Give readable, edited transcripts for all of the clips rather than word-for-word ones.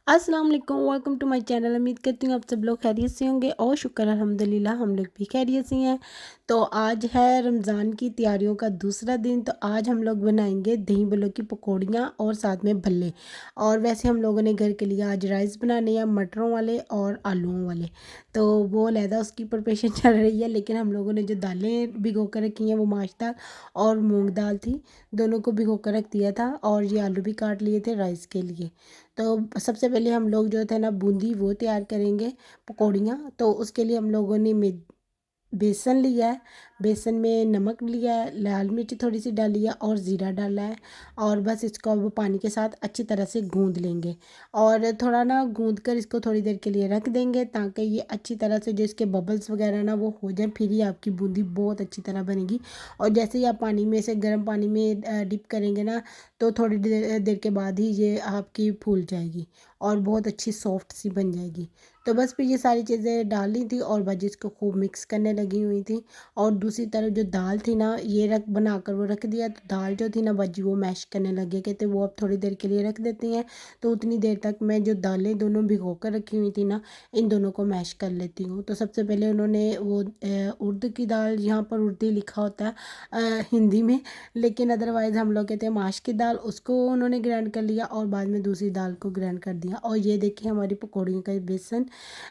अस्सलाम वालेकुम, welcome to my channel. उम्मीद करती हूँ आप सब लोग खैरियत से होंगे और शुक्र अल्हम्दुलिल्लाह हम लोग भी खैरियत से हैं। तो आज है रमज़ान की तैयारियों का दूसरा दिन। तो आज हम लोग बनाएंगे दही भल्लों की पकौड़ियाँ और साथ में भल्ले। और वैसे हम लोगों ने घर के लिए आज राइस बनाने हैं, मटरों वाले और आलूओं वाले। तो वो अलहदा उसकी प्रिपरेशन चल रही है, लेकिन हम लोगों ने जो दालें भिगो कर रखी हैं वो माश दाल और मूँग दाल थी। दोनों को भिगो कर रख दिया था और ये आलू भी काट लिए थे राइस के लिए। तो सबसे पहले हम लोग जो थे ना बूंदी वो तैयार करेंगे पकौड़ियाँ। तो उसके लिए हम लोगों ने बेसन लिया है। बेसन में नमक लिया है, लाल मिर्च थोड़ी सी डाली है और ज़ीरा डाला है। और बस इसको अब पानी के साथ अच्छी तरह से गूंद लेंगे। और थोड़ा ना गूंद कर इसको थोड़ी देर के लिए रख देंगे ताकि ये अच्छी तरह से जो इसके बबल्स वगैरह ना वो हो जाए, फिर ही आपकी बूंदी बहुत अच्छी तरह बनेगी। और जैसे ही आप पानी में से गर्म पानी में डिप करेंगे ना, तो थोड़ी देर देर के बाद ही ये आपकी फूल जाएगी और बहुत अच्छी सॉफ्ट सी बन जाएगी। तो बस फिर ये सारी चीज़ें डाली थी और भाजी इसको खूब मिक्स करने लगी हुई थी। और दूसरी तरफ जो दाल थी ना ये रख बनाकर वो रख दिया। तो दाल जो थी ना भाजी वो मैश करने लगे, कहते वो अब थोड़ी देर के लिए रख देती हैं। तो उतनी देर तक मैं जो दालें दोनों भिगो कर रखी हुई थी ना, इन दोनों को मैश कर लेती हूँ। तो सबसे पहले उन्होंने वो उड़द की दाल, यहाँ पर उड़दी लिखा होता है हिंदी में, लेकिन अदरवाइज़ हम लोग कहते हैं माश की दाल, उसको उन्होंने ग्राइंड कर लिया और बाद में दूसरी दाल को ग्राइंड कर दिया। और ये देखिए हमारी पकौड़ियों का बेसन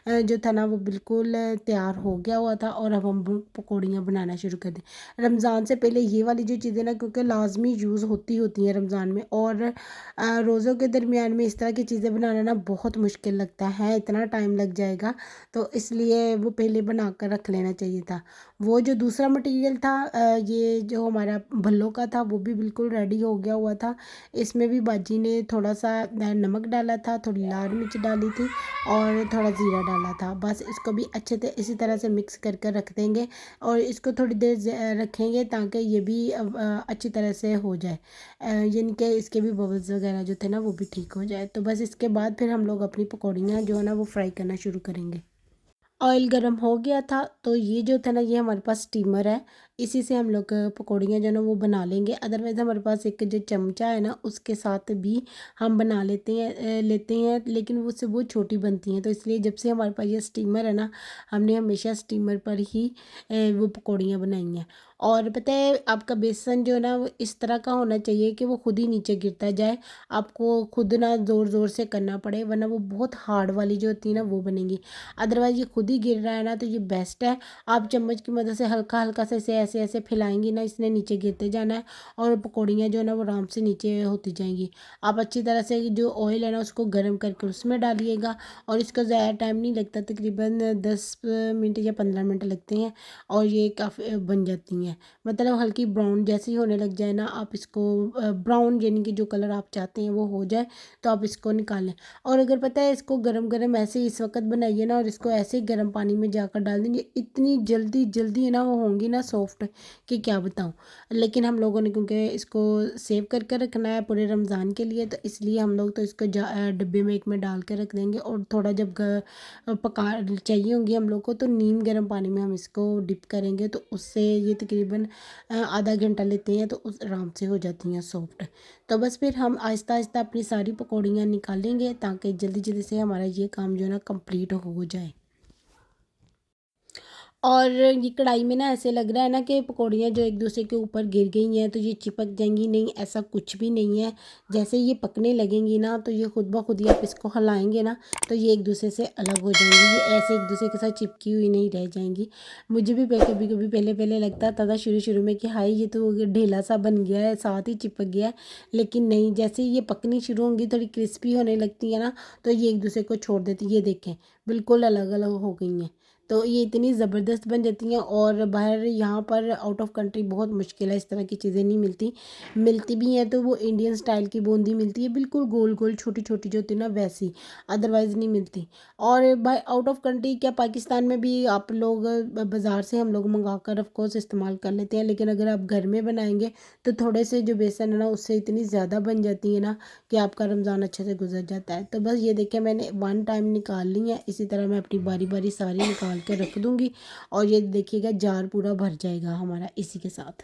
जो था ना वो बिल्कुल तैयार हो गया हुआ था। और अब हम पकौड़ियाँ बनाना शुरू कर दें। रमज़ान से पहले ये वाली जो चीज़ें ना क्योंकि लाजमी यूज़ होती हैं रमज़ान में, और रोज़ों के दरमियान में इस तरह की चीज़ें बनाना ना बहुत मुश्किल लगता है, इतना टाइम लग जाएगा। तो इसलिए वो पहले बना कर रख लेना चाहिए था। वो जो दूसरा मटेरियल था ये जो हमारा भल्लों का था वो भी बिल्कुल रेडी हो गया हुआ था। इसमें भी बाजी ने थोड़ा सा नमक डाला था, थोड़ी लाल मिर्च डाली थी और थोड़ा ज़ीरा डाला था। बस इसको भी अच्छे से इसी तरह से मिक्स कर कर रख देंगे और इसको थोड़ी देर रखेंगे ताकि ये भी अच्छी तरह से हो जाए, यानी कि इसके भी बबल्स वगैरह जो थे ना वो भी ठीक हो जाए। तो बस इसके बाद फिर हम लोग अपनी पकौड़ियाँ जो है ना वो फ्राई करना शुरू करेंगे। ऑयल गरम हो गया था तो ये जो था ना ये हमारे पास स्टीमर है, इसी से हम लोग पकौड़ियाँ जो है ना वो बना लेंगे। अदरवाइज़ हमारे पास एक जो चमचा है ना उसके साथ भी हम बना लेते हैं, लेकिन उससे वो छोटी बनती हैं। तो इसलिए जब से हमारे पास ये स्टीमर है ना, हमने हमेशा स्टीमर पर ही वो पकौड़ियाँ बनाई हैं। और पता है आपका बेसन जो है ना वो इस तरह का होना चाहिए कि वो खुद ही नीचे गिरता जाए, आपको खुद ना ज़ोर ज़ोर से करना पड़े, वरना वो बहुत हार्ड वाली जो होती है ना वो बनेगी। अदरवाइज़ ये खुद ही गिर रहा है ना तो ये बेस्ट है। आप चम्मच की मदद से हल्का हल्का से इसे ऐसे ऐसे फैलाएंगी ना, इसने नीचे गिरते जाना है और पकौड़ियाँ जो है ना वो आराम से नीचे होती जाएंगी। आप अच्छी तरह से जो ऑयल है ना उसको गर्म करके उसमें डालिएगा। और इसका ज़्यादा टाइम नहीं लगता, तकरीबन 10 मिनट या 15 मिनट लगते हैं और ये काफ़ी बन जाती हैं। मतलब हल्की ब्राउन जैसे ही होने लग जाए ना, आप इसको ब्राउन यानी कि जो कलर आप चाहते हैं वो हो जाए तो आप इसको निकालें। और अगर पता है इसको गरम गरम ऐसे ही इस वक्त बनाइए ना और इसको ऐसे ही गर्म पानी में जाकर डाल देंगे, इतनी जल्दी जल्दी ना वो होंगी ना सॉफ्ट कि क्या बताऊँ। लेकिन हम लोगों ने क्योंकि इसको सेव करके रखना है पूरे रमज़ान के लिए, तो इसलिए हम लोग तो इसको डिब्बे में एक में डाल के रख देंगे। और थोड़ा जब पका चाहिए होंगी हम लोग को तो नीम गर्म पानी में हम इसको डिप करेंगे, तो उससे ये तकरीबन आधा घंटा लेते हैं तो उस आराम से हो जाती हैं सॉफ्ट। तो बस फिर हम आहिस्ता आहिस्ता अपनी सारी पकौड़ियाँ निकालेंगे ताकि जल्दी जल्दी से हमारा ये काम जो है ना कंप्लीट हो जाए। और ये कढ़ाई में ना ऐसे लग रहा है ना कि पकौड़ियाँ जो एक दूसरे के ऊपर गिर गई हैं तो ये चिपक जाएंगी, नहीं ऐसा कुछ भी नहीं है। जैसे ये पकने लगेंगी ना तो ये खुद ब खुद ही आप इसको हिलाएंगे ना तो ये एक दूसरे से अलग हो जाएंगी, ये ऐसे एक दूसरे के साथ चिपकी हुई नहीं रह जाएंगी। मुझे भी कभी कभी पहले पहले लगता था शुरू शुरू में कि हाय ये तो ढेला सा बन गया है, साथ ही चिपक गया है। लेकिन नहीं, जैसे ये पकनी शुरू होंगी थोड़ी क्रिस्पी होने लगती है ना तो ये एक दूसरे को छोड़ देती है। ये देखें बिल्कुल अलग अलग हो गई हैं। तो ये इतनी ज़बरदस्त बन जाती हैं और बाहर यहाँ पर आउट ऑफ कंट्री बहुत मुश्किल है, इस तरह की चीज़ें नहीं मिलती। मिलती भी हैं तो वो इंडियन स्टाइल की बूंदी मिलती है, बिल्कुल गोल गोल छोटी छोटी जो होती है ना वैसी, अदरवाइज़ नहीं मिलती। और बाय आउट ऑफ कंट्री क्या पाकिस्तान में भी आप लोग बाज़ार से हम लोग मंगा कर ऑफ कोर्स इस्तेमाल कर लेते हैं, लेकिन अगर आप घर में बनाएंगे तो थोड़े से जो बेसन है ना उससे इतनी ज़्यादा बन जाती है ना कि आपका रमज़ान अच्छे से गुजर जाता है। तो बस ये देखिए मैंने वन टाइम निकाल ली है, इसी तरह मैं अपनी बारी बारी सारी निकाल के रख दूँगी और ये देखिएगा जार पूरा भर जाएगा हमारा इसी के साथ।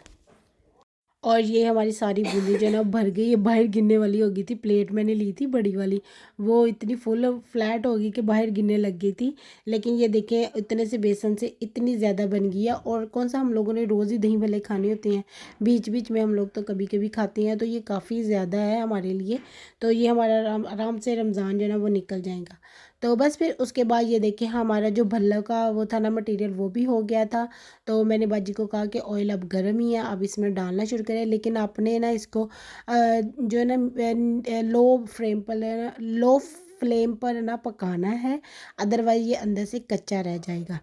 और ये हमारी सारी बूंदी जो है ना भर गई, ये बाहर गिरने वाली हो गई थी। प्लेट मैंने ली थी बड़ी वाली, वो इतनी फुल फ्लैट हो गई कि बाहर गिरने लग गई थी। लेकिन ये देखें इतने से बेसन से इतनी ज़्यादा बन गई है। और कौन सा हम लोगों ने रोज़ ही दही भल्ले खाने होते हैं, बीच बीच में हम लोग तो कभी कभी खाते हैं, तो ये काफ़ी ज़्यादा है हमारे लिए। तो ये हमारा आराम आराम से रमज़ान जो है ना वो निकल जाएगा। तो बस फिर उसके बाद ये देखिए हमारा जो भल्ला का वो था ना मटेरियल, वो भी हो गया था। तो मैंने बाजी को कहा कि ऑयल अब गर्म ही है, अब इसमें डालना शुरू करें। लेकिन आपने ना इसको जो है ना लो फ्लेम पर ना पकाना है, अदरवाइज़ ये अंदर से कच्चा रह जाएगा।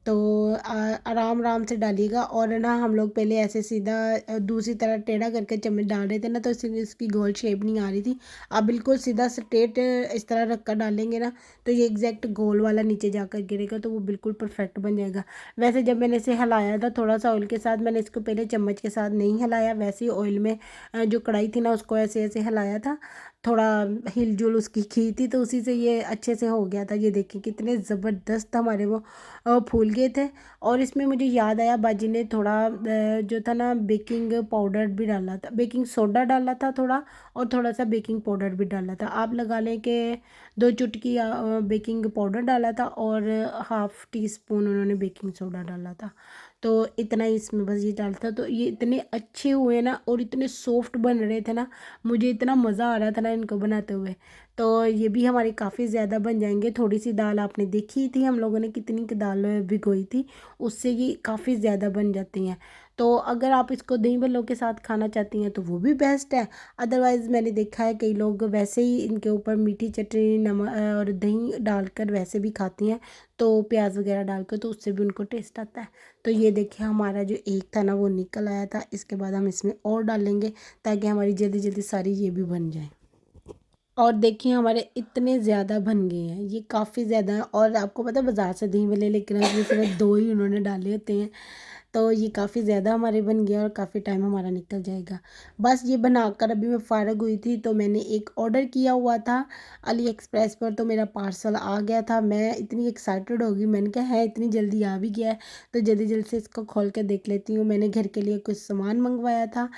तो आराम आराम से डालिएगा। और ना हम लोग पहले ऐसे सीधा दूसरी तरह टेढ़ा करके चम्मच डाल रहे थे ना, तो इसकी गोल शेप नहीं आ रही थी। आप बिल्कुल सीधा स्ट्रेट इस तरह रख कर डालेंगे ना, तो ये एग्जैक्ट गोल वाला नीचे जाकर गिरेगा, तो वो बिल्कुल परफेक्ट बन जाएगा। वैसे जब मैंने इसे हिलाया था थोड़ा सा ऑयल के साथ, मैंने इसको पहले चम्मच के साथ नहीं हिलाया, वैसे ही ऑयल में जो कढ़ाई थी ना उसको ऐसे ऐसे हिलाया था, थोड़ा हिलजुल उसकी की थी, तो उसी से ये अच्छे से हो गया था। ये देखिए कितने ज़बरदस्त हमारे वो फूल गए थे। और इसमें मुझे याद आया बाजी ने थोड़ा जो था ना बेकिंग पाउडर भी डाला था, बेकिंग सोडा डाला था थोड़ा, और थोड़ा सा बेकिंग पाउडर भी डाला था। आप लगा लें कि 2 चुटकी बेकिंग पाउडर डाला था और हाफ़ टी स्पून उन्होंने बेकिंग सोडा डाला था। तो इतना ही इसमें बस ये डाला था। तो ये इतने अच्छे हुए ना और इतने सॉफ्ट बन रहे थे ना, मुझे इतना मज़ा आ रहा था ना इनको बनाते हुए। तो ये भी हमारे काफ़ी ज़्यादा बन जाएंगे। थोड़ी सी दाल आपने देखी थी हम लोगों ने कितनी की दाल भिगोई थी, उससे ये काफ़ी ज़्यादा बन जाती हैं। तो अगर आप इसको दही भल्लों के साथ खाना चाहती हैं तो वो भी बेस्ट है। अदरवाइज़ मैंने देखा है कई लोग वैसे ही इनके ऊपर मीठी चटनी नमक और दही डालकर वैसे भी खाती हैं, तो प्याज वगैरह डालकर, तो उससे भी उनको टेस्ट आता है। तो ये देखिए हमारा जो एक था ना वो निकल आया था। इसके बाद हम इसमें और डालेंगे ताकि हमारी जल्दी जल्दी सारी ये भी बन जाए। और देखिए हमारे इतने ज़्यादा बन गए हैं, ये काफ़ी ज़्यादा हैं। और आपको पता है बाज़ार से दही भल्ले लेकर आए, सिर्फ 2 ही उन्होंने डाले होते हैं। तो ये काफ़ी ज़्यादा हमारे बन गया और काफ़ी टाइम हमारा निकल जाएगा। बस ये बनाकर अभी मैं फ़ारिग हुई थी, तो मैंने एक ऑर्डर किया हुआ था अली एक्सप्रेस पर, तो मेरा पार्सल आ गया था। मैं इतनी एक्साइटेड हो गई, मैंने कहा है इतनी जल्दी आ भी गया है, तो जल्दी जल्दी से इसको खोल के देख लेती हूँ। मैंने घर के लिए कुछ सामान मंगवाया था।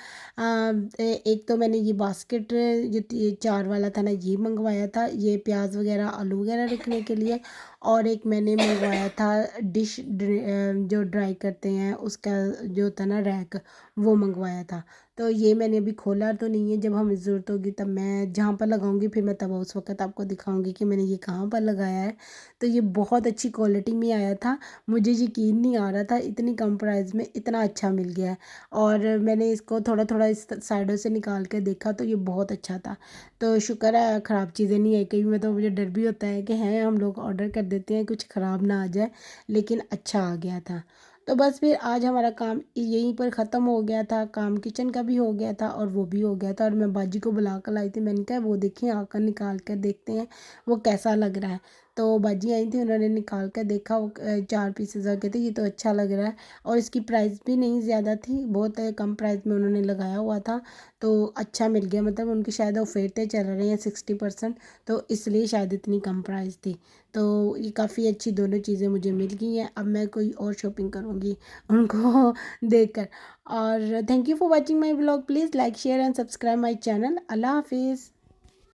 एक तो मैंने ये बास्केट जो 4 वाला था ना ये मंगवाया था, ये प्याज वगैरह आलू वगैरह रखने के लिए। और एक मैंने मंगवाया था जो ड्राई करते हैं उसका जो होता है ना रैक, वो मंगवाया था। तो ये मैंने अभी खोला तो नहीं है, जब हमें ज़रूरत होगी तब मैं जहाँ पर लगाऊंगी फिर मैं तब उस वक्त आपको दिखाऊंगी कि मैंने ये कहाँ पर लगाया है। तो ये बहुत अच्छी क्वालिटी में आया था, मुझे यकीन नहीं आ रहा था इतनी कम प्राइस में इतना अच्छा मिल गया है। और मैंने इसको थोड़ा थोड़ा इस साइडों से निकाल के देखा तो ये बहुत अच्छा था। तो शुक्र है ख़राब चीज़ें नहीं है कहीं में, तो मुझे डर भी होता है कि हैं हम लोग ऑर्डर कर देते हैं कुछ ख़राब ना आ जाए, लेकिन अच्छा आ गया था। तो बस फिर आज हमारा काम यहीं पर ख़त्म हो गया था, काम किचन का भी हो गया था और वो भी हो गया था। और मैं बाजी को बुला कर लाई थी, मैंने कहा वो देखिए आकर निकाल कर देखते हैं वो कैसा लग रहा है। तो बाजी आई थी, उन्होंने निकाल कर देखा, वो 4 पीसेस आ गए थे, ये तो अच्छा लग रहा है। और इसकी प्राइस भी नहीं ज़्यादा थी, बहुत कम प्राइस में उन्होंने लगाया हुआ था। तो अच्छा मिल गया, मतलब उनके शायद ऑफर चल रहे हैं 60%, तो इसलिए शायद इतनी कम प्राइस थी। तो ये काफ़ी अच्छी दोनों चीज़ें मुझे मिल गई हैं। अब मैं कोई और शॉपिंग करूँगी उनको देखकर। और thank you for watching my blog, please like share and subscribe my channel. अल्लाह हाफिज़।